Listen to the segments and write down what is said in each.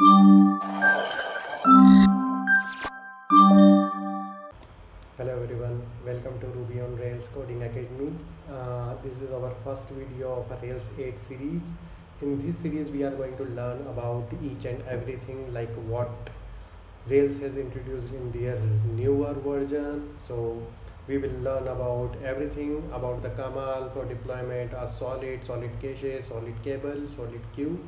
Hello everyone, welcome to Ruby on Rails Coding Academy. This is our first video of a Rails 8 series. In this series, we are going to learn about each and everything like what Rails has introduced in their newer version. So we will learn about everything about the Kamal for deployment, a solid cache, solid cable, solid queue.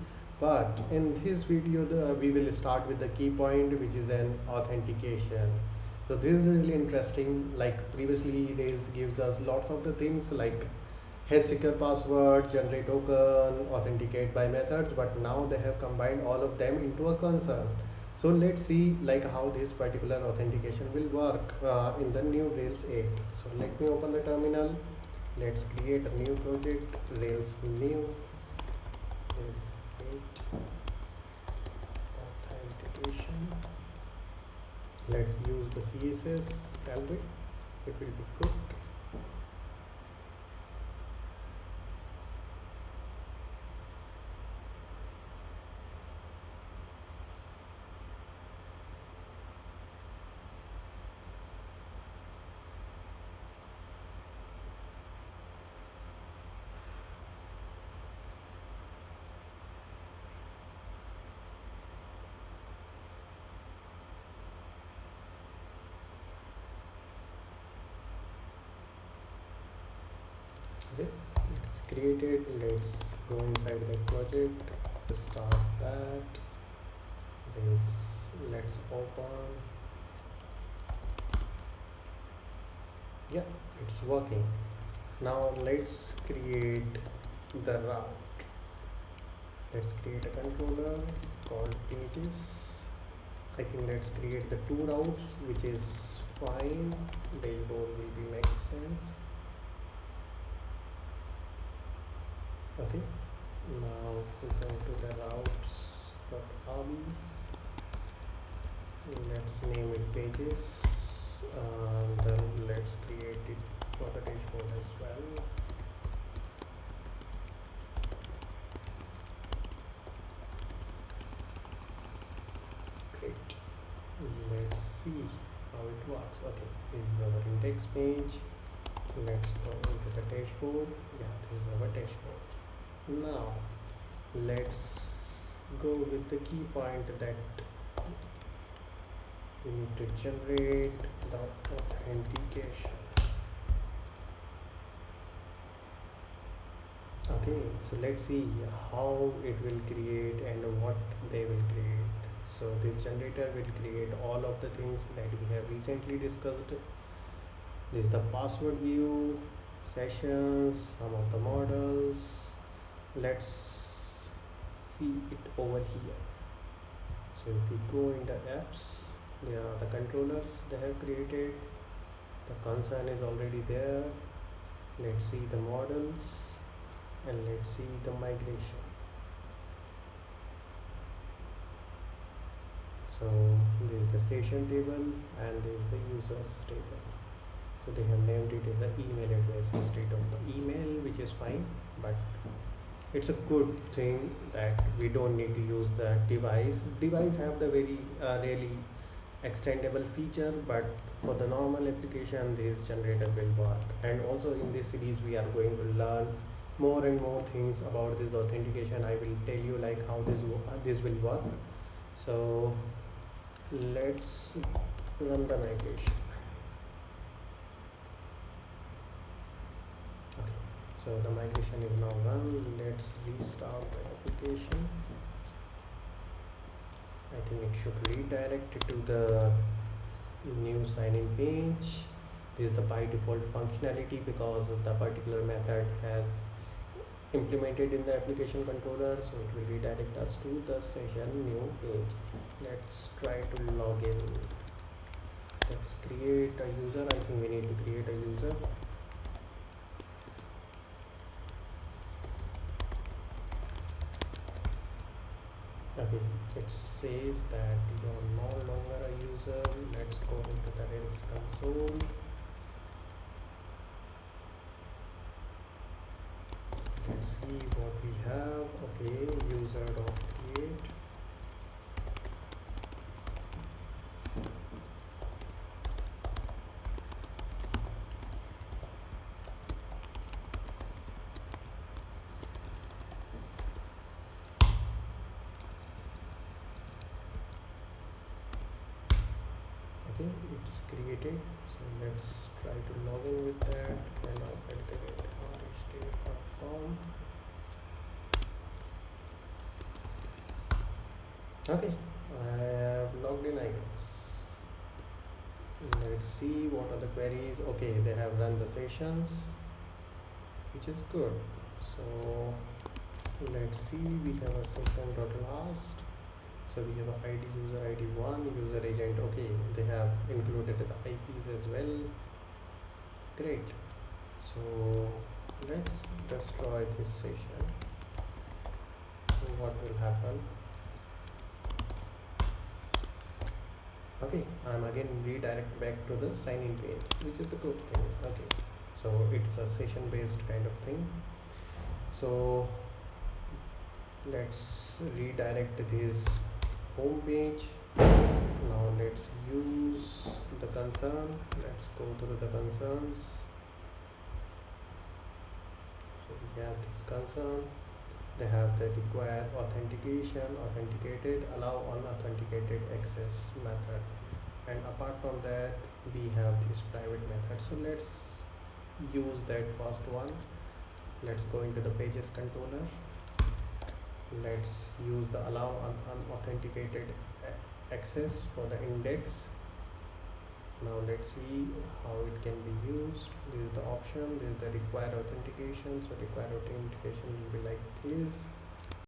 But in this video, we will start with the key point, which is an authentication. So this is really interesting. Like previously, Rails gives us lots of the things like has secure password, generate token, authenticate by methods, but now they have combined all of them into a concern. So let's see like how this particular authentication will work in the new Rails 8. So let me open the terminal. Let's create a new project, Rails new, Rails 8 authentication. Let's use the CSS Albert. It will be good. Okay, it's created. Let's go inside the project, start that. Let's open. Yeah, it's working. Now let's create the route. Let's create a controller called pages. I think let's create the two routes, which is fine. They both will be make sense. Okay, now we go to the routes.rb. Let's name it pages, and then let's create it for the dashboard as well. Great. Let's see how it works. Okay, this is our index page. Let's go into the dashboard. Yeah, this is our dashboard. Now let's go with the key point that we need to generate the authentication. Okay, so let's see how it will create and what they will create. So this generator will create all of the things that we have recently discussed. This is the password view, sessions, some of the models. Let's see it over here. So if we go in the apps, there are the controllers they have created. The concern is already there. Let's see the models and let's see the migration. So this is the station table and this is the users table. So they have named it as an email address instead of the email, which is fine, but it's a good thing that we don't need to use the device have the very really extendable feature, but for the normal application this generator will work. And also in this series we are going to learn more and more things about this authentication. I will tell you like how this will work. So let's run the migration. So the migration is now run. Let's restart the application. I think it should redirect it to the new sign-in page. This is the by default functionality because the particular method has implemented in the application controller, so it will redirect us to the session new page. Let's try to log in. Let's create a user. I think we need to create a user. Okay, it says that you are no longer a user. Let's go into the Rails console. Let's see what we have. Okay, user.create. Okay, it's created. So let's try to log in with that. And now @rht.com. Okay, I have logged in, I guess. Let's see what are the queries. Okay, they have run the sessions, which is good. So let's see, we have a session.last. So we have a ID, user ID 1, user agent. Okay, they have included the IPs as well. Great. So let's destroy this session. So what will happen? Okay, I'm again redirect back to the sign in page, which is a good thing. Okay, so it's a session based kind of thing. So let's redirect this home page. Now let's use the concern. Let's go through the concerns. So we have this concern. They have the require authentication, authenticated, allow unauthenticated access method, and apart from that we have this private method. So let's use that first one. Let's go into the pages controller. Let's use the allow unauthenticated access for the index. Now let's see how it can be used. This is the option, this is the required authentication. So required authentication will be like this.